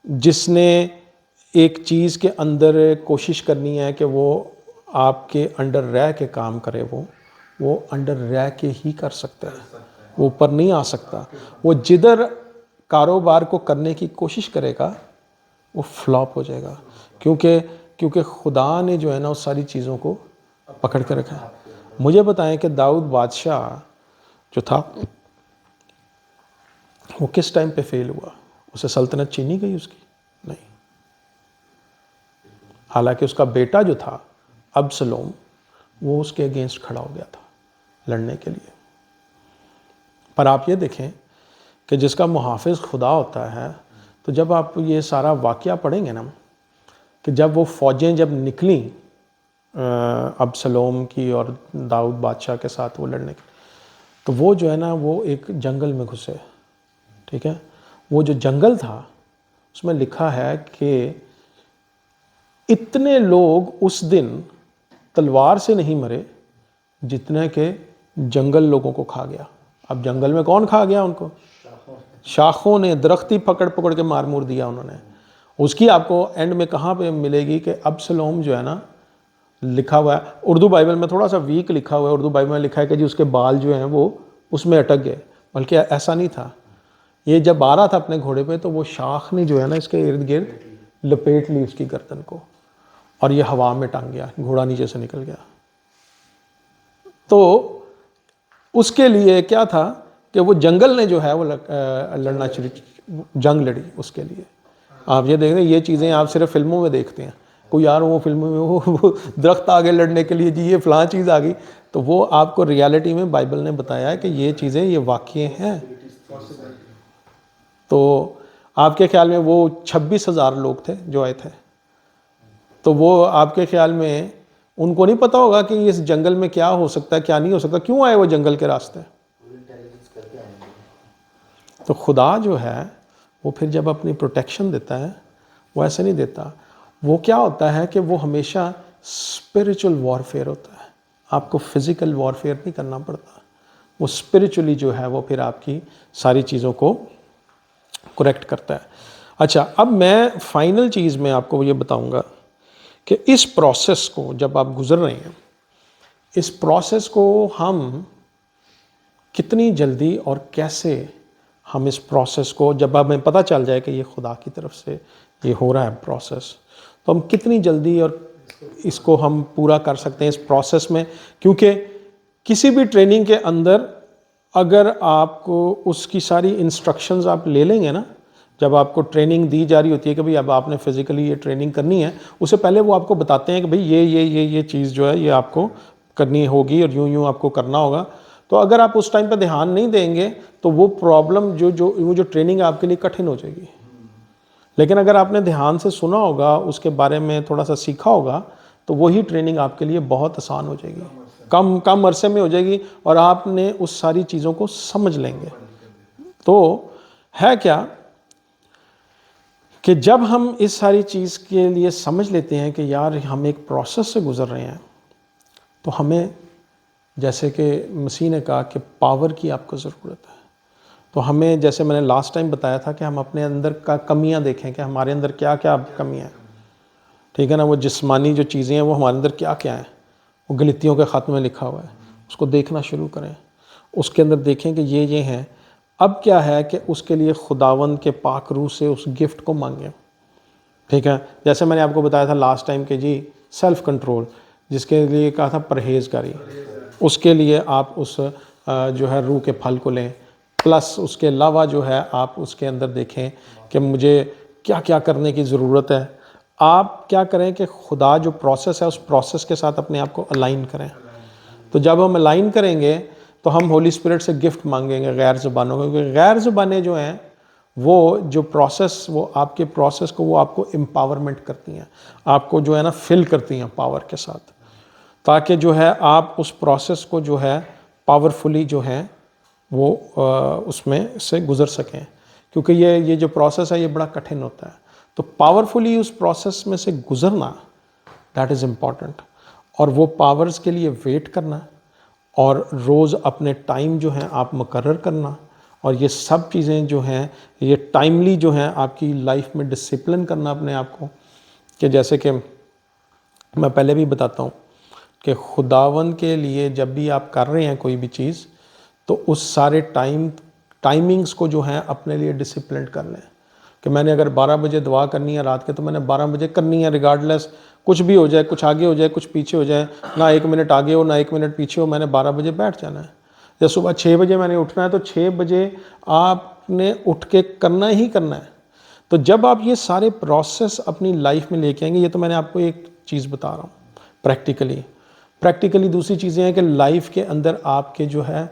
جس نے ایک چیز کے اندر کوشش کرنی ہے کہ وہ آپ کے انڈر رہ کے کام کرے، وہ انڈر رہ کے ہی کر سکتا ہے، وہ اوپر نہیں آ سکتا۔ وہ جدھر کاروبار کو کرنے کی کوشش کرے گا وہ فلاپ ہو جائے گا، کیونکہ خدا نے جو ہے نا اس ساری چیزوں کو پکڑ کے رکھا ہے۔ مجھے بتائیں کہ داؤد بادشاہ جو تھا وہ کس ٹائم پہ فیل ہوا؟ اسے سلطنت چھینی گئی اس کی؟ نہیں، حالانکہ اس کا بیٹا جو تھا ابسلوم وہ اس کے اگینسٹ کھڑا ہو گیا تھا لڑنے کے لیے۔ پر آپ یہ دیکھیں کہ جس کا محافظ خدا ہوتا ہے، تو جب آپ یہ سارا واقعہ پڑھیں گے نا کہ جب وہ فوجیں جب نکلیں ابسلوم کی اور داؤد بادشاہ کے ساتھ وہ لڑنے کے، تو وہ جو ہے نا وہ ایک جنگل میں گھسے، ٹھیک ہے۔ وہ جو جنگل تھا اس میں لکھا ہے کہ اتنے لوگ اس دن تلوار سے نہیں مرے جتنے کہ جنگل لوگوں کو کھا گیا۔ اب جنگل میں کون کھا گیا ان کو؟ شاخوں نے، درختی پکڑ پکڑ کے مار مور دیا انہوں نے۔ اس کی آپ کو اینڈ میں کہاں پہ ملے گی کہ ابسلوم جو ہے نا، لکھا ہوا ہے اردو بائبل میں تھوڑا سا ویک لکھا ہوا ہے، اردو بائبل میں لکھا ہے کہ جی اس کے بال جو ہیں وہ اس میں اٹک گئے، بلکہ ایسا نہیں تھا۔ یہ جب آ رہا تھا اپنے گھوڑے پہ تو وہ شاخ نے جو ہے نا اس کے ارد گرد لپیٹ لی اس کی گردن کو، اور یہ ہوا میں ٹنگ گیا، گھوڑا نیچے سے نکل گیا۔ تو اس کے لیے کیا تھا کہ وہ جنگل نے جو ہے وہ لڑنا جنگ لڑی اس کے لیے۔ آپ یہ دیکھ رہے ہیں یہ چیزیں آپ صرف فلموں میں دیکھتے ہیں، کوئی یار وہ فلموں میں وہ درخت آگے لڑنے کے لیے جی یہ فلاں چیز آ گئی، تو وہ آپ کو ریالٹی میں بائبل نے بتایا ہے کہ یہ چیزیں یہ واقع ہیں۔ تو آپ کے خیال میں وہ 26,000 لوگ تھے جو آئے تھے، تو وہ آپ کے خیال میں ان کو نہیں پتا ہوگا کہ اس جنگل میں کیا ہو سکتا ہے کیا نہیں ہو سکتا؟ کیوں آئے وہ جنگل کے راستے؟ تو خدا جو ہے وہ پھر جب اپنی پروٹیکشن دیتا ہے وہ ایسے نہیں دیتا۔ وہ کیا ہوتا ہے کہ وہ ہمیشہ اسپریچول وارفیئر ہوتا ہے. آپ کو فزیکل وارفیئر نہیں کرنا پڑتا, وہ اسپریچولی جو ہے وہ پھر آپ کی ساری چیزوں کو کریکٹ کرتا ہے. اچھا, اب میں فائنل چیز میں آپ کو یہ بتاؤں گا کہ اس پروسیس کو جب آپ گزر رہے ہیں, اس پروسیس کو ہم کتنی جلدی اور کیسے ہم اس پروسیس کو, جب ہمیں پتہ چل جائے کہ یہ خدا کی طرف سے یہ ہو رہا ہے پروسیس, تو ہم کتنی جلدی اور اس کو ہم پورا کر سکتے ہیں اس پروسیس میں. کیونکہ کسی بھی ٹریننگ کے اندر اگر آپ کو اس کی ساری انسٹرکشنز آپ لے لیں گے نا, جب آپ کو ٹریننگ دی جا رہی ہوتی ہے کہ بھئی اب آپ نے فزیکلی یہ ٹریننگ کرنی ہے, اس سے پہلے وہ آپ کو بتاتے ہیں کہ بھئی یہ چیز جو ہے یہ آپ کو کرنی ہوگی اور یوں آپ کو کرنا ہوگا. تو اگر آپ اس ٹائم پہ دھیان نہیں دیں گے تو وہ پرابلم وہ جو ٹریننگ آپ کے لیے کٹھن ہو جائے گی. لیکن اگر آپ نے دھیان سے سنا ہوگا, اس کے بارے میں تھوڑا سا سیکھا ہوگا, تو وہی ٹریننگ آپ کے لیے بہت آسان ہو جائے گی, کم عرصے میں ہو جائے گی, اور آپ نے اس ساری چیزوں کو سمجھ لیں گے. تو ہے کیا کہ جب ہم اس ساری چیز کے لیے سمجھ لیتے ہیں کہ یار ہم ایک پروسیس سے گزر رہے ہیں, تو ہمیں جیسے کہ مسیح نے کہا کہ پاور کی آپ کو ضرورت ہے, تو ہمیں جیسے میں نے لاسٹ ٹائم بتایا تھا کہ ہم اپنے اندر کا کمیاں دیکھیں کہ ہمارے اندر کیا کیا کمیاں ہیں. ٹھیک ہے نا, وہ جسمانی جو چیزیں ہیں وہ ہمارے اندر کیا کیا ہیں, وہ غلطیوں کے خط میں لکھا ہوا ہے, اس کو دیکھنا شروع کریں, اس کے اندر دیکھیں کہ یہ ہیں. اب کیا ہے کہ اس کے لیے خداوند کے پاک روح سے اس گفٹ کو مانگیں. ٹھیک ہے, جیسے میں نے آپ کو بتایا تھا لاسٹ ٹائم کہ جی سیلف کنٹرول, جس کے لیے کہا تھا پرہیزگاری, اس کے لیے آپ اس جو ہے روح کے پھل کو لیں. پلس اس کے علاوہ جو ہے آپ اس کے اندر دیکھیں کہ مجھے کیا کیا کرنے کی ضرورت ہے. آپ کیا کریں کہ خدا جو پروسیس ہے اس پروسیس کے ساتھ اپنے آپ کو الائن کریں. تو جب ہم الائن کریں گے تو ہم ہولی اسپرٹ سے گفٹ مانگیں گے غیر زبانوں کو, کیونکہ غیر زبانیں جو ہیں وہ جو پروسیس, وہ آپ کے پروسیس کو وہ آپ کو امپاورمنٹ کرتی ہیں, آپ کو جو ہے نا فل کرتی ہیں پاور کے ساتھ, تاکہ جو ہے آپ اس پروسیس کو جو ہے پاورفلی جو ہے وہ اس میں سے گزر سکیں. کیونکہ یہ جو پروسیس ہے یہ بڑا کٹھن ہوتا ہے, تو پاورفلی اس پروسیس میں سے گزرنا دیٹ از امپورٹنٹ. اور وہ پاورز کے لیے ویٹ کرنا, اور روز اپنے ٹائم جو ہیں آپ مقرر کرنا, اور یہ سب چیزیں جو ہیں یہ ٹائملی جو ہیں آپ کی لائف میں ڈسپلن کرنا اپنے آپ کو. کہ جیسے کہ میں پہلے بھی بتاتا ہوں کہ خداوند کے لیے جب بھی آپ کر رہے ہیں کوئی بھی چیز, تو اس سارے ٹائمنگز کو جو ہیں اپنے لیے ڈسپلنڈ کر لیں. کہ میں نے اگر 12 بجے دعا کرنی ہے رات کے, تو میں نے 12 بجے کرنی ہے, ریگارڈلیس کچھ بھی ہو جائے, کچھ آگے ہو جائے کچھ پیچھے ہو جائے, نہ 1 منٹ آگے ہو نہ 1 منٹ پیچھے ہو, میں نے 12 بجے بیٹھ جانا ہے. یا صبح 6 بجے میں نے اٹھنا ہے, تو 6 بجے آپ نے اٹھ کے کرنا ہی کرنا ہے. تو جب آپ یہ سارے پروسیس اپنی لائف میں لے کے آئیں گے, یہ تو میں نے آپ کو ایک چیز بتا رہا ہوں پریکٹیکلی دوسری چیزیں ہیں کہ لائف کے اندر آپ کے جو ہے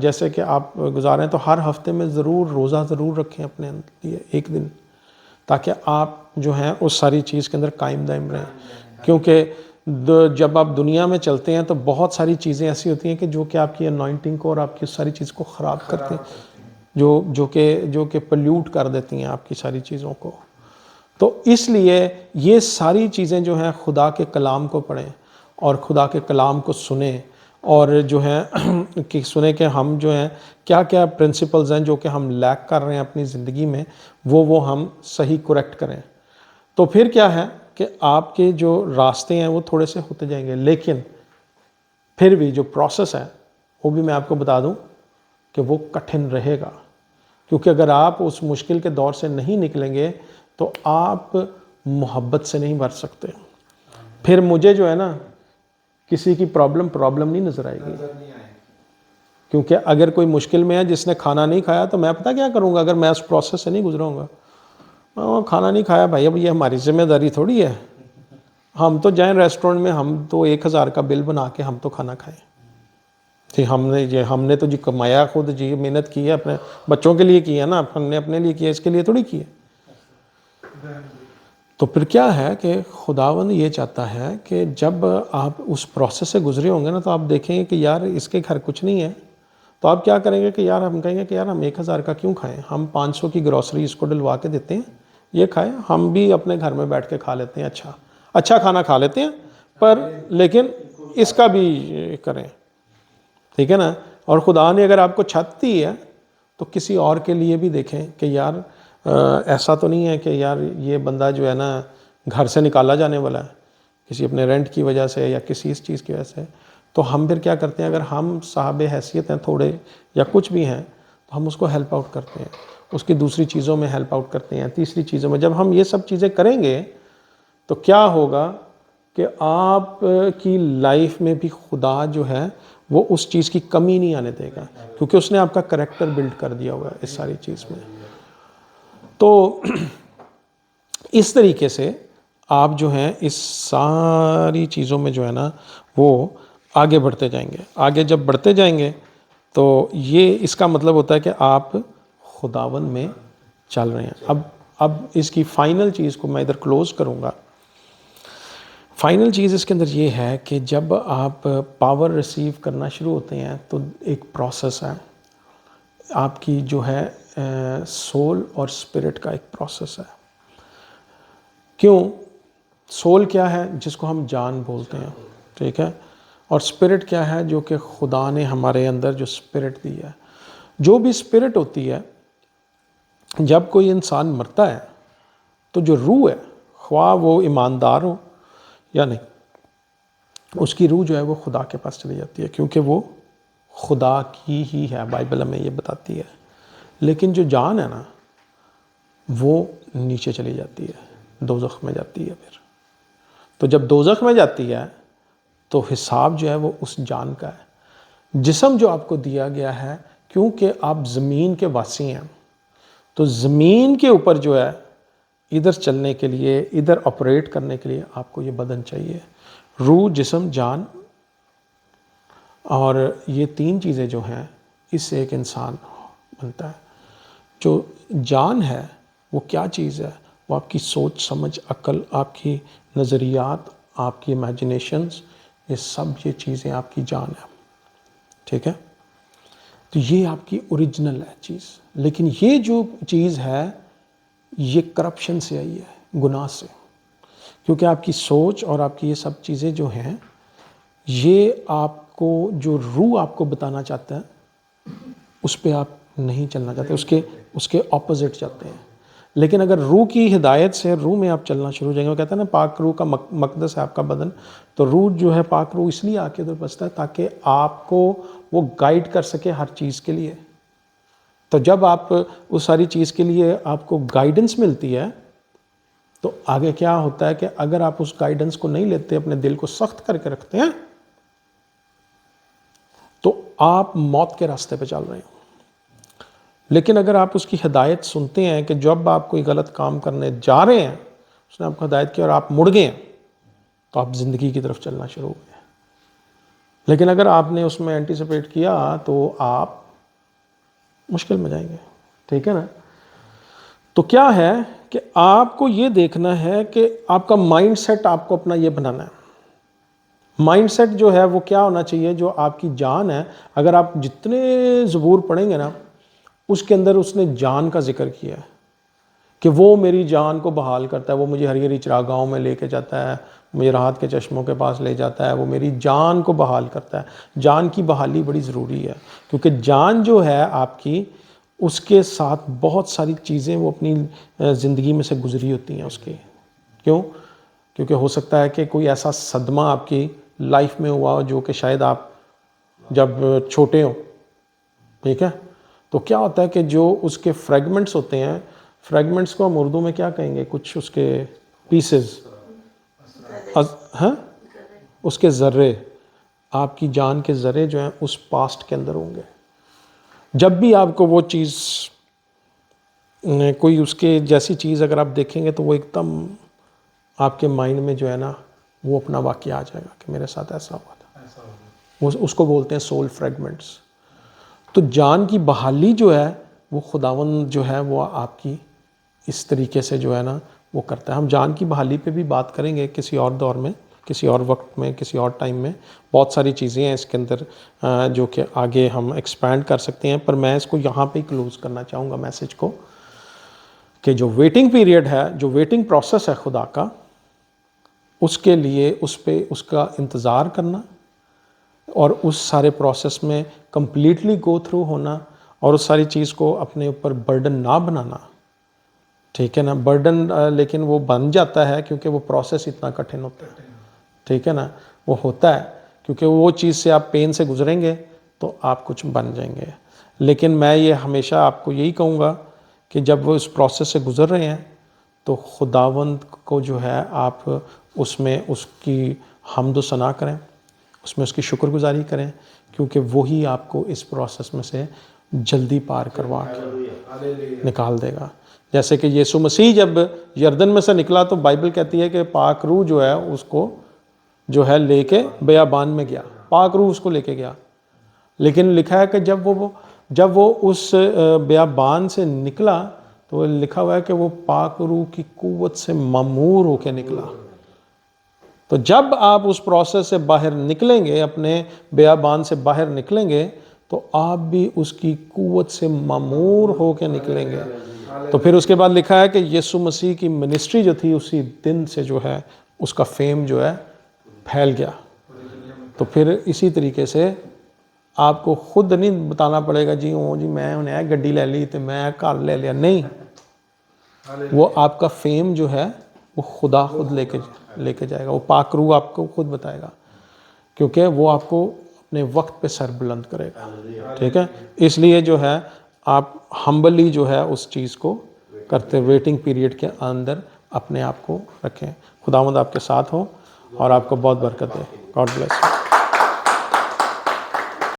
جیسے کہ آپ گزاریں, تو ہر ہفتے میں روزہ ضرور رکھیں اپنے لیے 1 دن, تاکہ آپ جو ہیں اس ساری چیز کے اندر قائم دائم رہیں. کیونکہ جب آپ دنیا میں چلتے ہیں تو بہت ساری چیزیں ایسی ہوتی ہیں کہ جو کہ آپ کی انوائنٹنگ کو اور آپ کی ساری چیز کو خراب کرتے ہیں, جو کہ پلیوٹ کر دیتی ہیں آپ کی ساری چیزوں کو. تو اس لیے یہ ساری چیزیں جو ہیں خدا کے کلام کو پڑھیں, اور خدا کے کلام کو سنیں, اور جو ہے کہ سنیں کہ ہم جو ہیں کیا کیا پرنسپلز ہیں جو کہ ہم لیک کر رہے ہیں اپنی زندگی میں, وہ ہم صحیح کریکٹ کریں. تو پھر کیا ہے کہ آپ کے جو راستے ہیں وہ تھوڑے سے ہوتے جائیں گے. لیکن پھر بھی جو پروسیس ہے وہ بھی میں آپ کو بتا دوں کہ وہ کٹھن رہے گا. کیونکہ اگر آپ اس مشکل کے دور سے نہیں نکلیں گے تو آپ محبت سے نہیں بھر سکتے. پھر مجھے جو ہے نا کسی کی پرابلم نہیں نظر آئے گی. کیونکہ اگر کوئی مشکل میں ہے جس نے کھانا نہیں کھایا, تو میں پتہ کیا کروں گا اگر میں اس پروسیس سے نہیں گزروں گا. کھانا نہیں کھایا بھائی, اب یہ ہماری ذمہ داری تھوڑی ہے. ہم تو جائیں ریسٹورنٹ میں, ہم تو 1000 کا بل بنا کے ہم تو کھانا کھائیں. جی ہم نے تو جی کمایا خود, جی محنت کی ہے, اپنے بچوں کے لیے کی ہے نا, ہم نے اپنے لیے کی ہے, اس کے لیے تھوڑی کی ہے. تو پھر کیا ہے کہ خداوند یہ چاہتا ہے کہ جب آپ اس پروسیس سے گزرے ہوں گے نا, تو آپ دیکھیں گے کہ یار اس کے گھر کچھ نہیں ہے. تو آپ کیا کریں گے کہ یار ہم کہیں گے کہ یار ہم 1000 کا کیوں کھائیں, ہم 500 کی گروسری اس کو ڈلوا کے دیتے ہیں, یہ کھائیں, ہم بھی اپنے گھر میں بیٹھ کے کھا لیتے ہیں, اچھا کھانا کھا لیتے ہیں, پر لیکن اس کا بھی کریں، ٹھیک ہے نا. اور خدا نے اگر آپ کو چھت دی ہے تو کسی اور کے لیے بھی دیکھیں کہ یار ایسا تو نہیں ہے کہ یار یہ بندہ جو ہے نا گھر سے نکالا جانے والا ہے کسی اپنے رینٹ کی وجہ سے یا کسی اس چیز کی وجہ سے. تو ہم پھر کیا کرتے ہیں، اگر ہم صاحب حیثیت ہیں تھوڑے یا کچھ بھی ہیں تو ہم اس کو ہیلپ آؤٹ کرتے ہیں، اس کی دوسری چیزوں میں ہیلپ آؤٹ کرتے ہیں، تیسری چیزوں میں. جب ہم یہ سب چیزیں کریں گے تو کیا ہوگا کہ آپ کی لائف میں بھی خدا جو ہے وہ اس چیز کی کمی نہیں آنے دے گا، کیونکہ اس نے آپ کا کریکٹر بلڈ کر دیا ہوگا اس ساری چیز میں. تو اس طریقے سے آپ جو ہیں اس ساری چیزوں میں جو ہے نا وہ آگے بڑھتے جائیں گے. آگے جب بڑھتے جائیں گے تو یہ اس کا مطلب ہوتا ہے کہ آپ خداوند میں چل رہے ہیں. اب اس کی فائنل چیز کو میں ادھر کلوز کروں گا. فائنل چیز اس کے اندر یہ ہے کہ جب آپ پاور ریسیو کرنا شروع ہوتے ہیں تو ایک پروسیس ہے آپ کی جو ہے سول اور اسپرٹ کا ایک پروسیس ہے. کیوں؟ سول کیا ہے؟ جس کو ہم جان بولتے ہیں، ٹھیک ہے. اور اسپرٹ کیا ہے؟ جو کہ خدا نے ہمارے اندر جو اسپرٹ دی ہے. جو بھی اسپرٹ ہوتی ہے، جب کوئی انسان مرتا ہے تو جو روح ہے، خواہ وہ ایماندار ہو یا نہیں، اس کی روح جو ہے وہ خدا کے پاس چلی جاتی ہے، کیونکہ وہ خدا کی ہی ہے. بائبل ہمیں یہ بتاتی ہے. لیکن جو جان ہے نا وہ نیچے چلی جاتی ہے، دوزخ میں جاتی ہے. پھر تو جب دوزخ میں جاتی ہے تو حساب جو ہے وہ اس جان کا ہے. جسم جو آپ کو دیا گیا ہے، کیونکہ آپ زمین کے واسی ہیں، تو زمین کے اوپر جو ہے ادھر چلنے کے لیے، ادھر آپریٹ کرنے کے لیے آپ کو یہ بدن چاہیے. روح، جسم، جان، اور یہ تین چیزیں جو ہیں اس سے ایک انسان بنتا ہے. جو جان ہے وہ کیا چیز ہے؟ وہ آپ کی سوچ سمجھ، عقل، آپ کی نظریات، آپ کی امیجنیشنز، یہ سب یہ چیزیں آپ کی جان ہے، ٹھیک ہے. تو یہ آپ کی اوریجنل ہے چیز. لیکن یہ جو چیز ہے یہ کرپشن سے آئی ہے، گناہ سے. کیونکہ آپ کی سوچ اور آپ کی یہ سب چیزیں جو ہیں یہ آپ کو جو روح آپ کو بتانا چاہتا ہے اس پہ آپ نہیں چلنا چاہتے، اس کے اپوزٹ چلتے ہیں. لیکن اگر روح کی ہدایت سے روح میں آپ چلنا شروع ہو جائیں گے، وہ کہتے ہیں نا پاک روح کا مقدس ہے آپ کا بدن. تو روح جو ہے پاک روح اس لیے آ کے ادھر بستا ہے تاکہ آپ کو وہ گائیڈ کر سکے ہر چیز کے لیے. تو جب آپ اس ساری چیز کے لیے آپ کو گائیڈنس ملتی ہے تو آگے کیا ہوتا ہے کہ اگر آپ اس گائیڈنس کو نہیں لیتے، اپنے دل کو سخت کر کے رکھتے ہیں، تو آپ موت کے راستے پہ چل رہے ہیں. لیکن اگر آپ اس کی ہدایت سنتے ہیں کہ جب آپ کوئی غلط کام کرنے جا رہے ہیں، اس نے آپ کو ہدایت کی اور آپ مڑ گئے ہیں، تو آپ زندگی کی طرف چلنا شروع ہو گئے. لیکن اگر آپ نے اس میں اینٹیسپیٹ کیا تو آپ مشکل میں جائیں گے، ٹھیک ہے نا. تو کیا ہے کہ آپ کو یہ دیکھنا ہے کہ آپ کا مائنڈ سیٹ آپ کو اپنا یہ بنانا ہے. مائنڈ سیٹ جو ہے وہ کیا ہونا چاہیے؟ جو آپ کی جان ہے. اگر آپ جتنے زبور پڑھیں گے نا اس کے اندر اس نے جان کا ذکر کیا ہے کہ وہ میری جان کو بحال کرتا ہے، وہ مجھے ہری ہری چراگاہوں میں لے کے جاتا ہے، مجھے راحت کے چشموں کے پاس لے جاتا ہے، وہ میری جان کو بحال کرتا ہے. جان کی بحالی بڑی ضروری ہے، کیونکہ جان جو ہے آپ کی، اس کے ساتھ بہت ساری چیزیں وہ اپنی زندگی میں سے گزری ہوتی ہیں اس کی. کیوں؟ کیونکہ ہو سکتا ہے کہ کوئی ایسا صدمہ آپ کی لائف میں ہوا ہو جو کہ شاید آپ جب چھوٹے ہوں، ٹھیک ہے. تو کیا ہوتا ہے کہ جو اس کے فریگمنٹس ہوتے ہیں، فریگمنٹس کو ہم اردو میں کیا کہیں گے؟ کچھ اس کے پیسز، ہاں، اس کے ذرے، آپ کی جان کے ذرے جو ہیں اس پاسٹ کے اندر ہوں گے. جب بھی آپ کو وہ چیز، کوئی اس کے جیسی چیز اگر آپ دیکھیں گے تو وہ ایک دم آپ کے مائنڈ میں جو ہے نا وہ اپنا واقعہ آ جائے گا کہ میرے ساتھ ایسا ہوا تھا. اس کو بولتے ہیں سول فریگمنٹس. تو جان کی بحالی جو ہے وہ خداوند جو ہے وہ آپ کی اس طریقے سے جو ہے نا وہ کرتا ہے. ہم جان کی بحالی پہ بھی بات کریں گے کسی اور دور میں، کسی اور وقت میں، کسی اور ٹائم میں. بہت ساری چیزیں ہیں اس کے اندر جو کہ آگے ہم ایکسپینڈ کر سکتے ہیں، پر میں اس کو یہاں پہ ہی کلوز کرنا چاہوں گا میسج کو، کہ جو ویٹنگ پیریڈ ہے، جو ویٹنگ پروسیس ہے خدا کا، اس کے لیے اس پہ اس کا انتظار کرنا اور اس سارے پروسیس میں کمپلیٹلی گو تھرو ہونا اور اس ساری چیز کو اپنے اوپر برڈن نہ بنانا. ٹھیک ہے نا, برڈن لیکن وہ بن جاتا ہے کیونکہ وہ پروسیس اتنا کٹھن ہوتا ہے. ٹھیک ہے نا, وہ ہوتا ہے کیونکہ وہ چیز سے آپ پین سے گزریں گے تو آپ کچھ بن جائیں گے. لیکن میں یہ ہمیشہ آپ کو یہی کہوں گا کہ جب وہ اس پروسیس سے گزر رہے ہیں تو خداوند کو جو ہے آپ اس میں اس کی حمد و ثنا کریں, اس میں اس کی شکر گزاری کریں, کیونکہ وہی آپ کو اس پروسیس میں سے جلدی پار کروا کے نکال دے گا. جیسے کہ یسوع مسیح جب یردن میں سے نکلا تو بائبل کہتی ہے کہ پاک روح جو ہے اس کو جو ہے لے کے بیابان میں گیا, پاک روح اس کو لے کے گیا. لیکن لکھا ہے کہ جب وہ اس بیابان سے نکلا تو لکھا ہوا ہے کہ وہ پاک روح کی قوت سے معمور ہو کے نکلا. تو جب آپ اس پروسیس سے باہر نکلیں گے, اپنے بیابان سے باہر نکلیں گے, تو آپ بھی اس کی قوت سے معمور ہو کے نکلیں گے. تو پھر اس کے بعد لکھا ہے کہ یسوع مسیح کی منسٹری جو تھی اسی دن سے جو ہے اس کا فیم جو ہے پھیل گیا. تو پھر اسی طریقے سے آپ کو خود نہیں بتانا پڑے گا جی میں انہیں گڈی لے لی تو میں گھر لے لیا. نہیں, وہ آپ کا فیم جو ہے وہ خدا خود لے کے جائے گا. وہ پاک روح آپ کو خود بتائے گا, کیونکہ وہ آپ کو اپنے وقت پہ سر بلند کرے گا. ٹھیک ہے, اس لیے جو ہے آپ ہمبلی جو ہے اس چیز کو کرتے, ویٹنگ پیریڈ کے اندر اپنے آپ کو رکھیں. خداوند آپ کے ساتھ ہو اور آپ کو بہت برکت دے. God bless.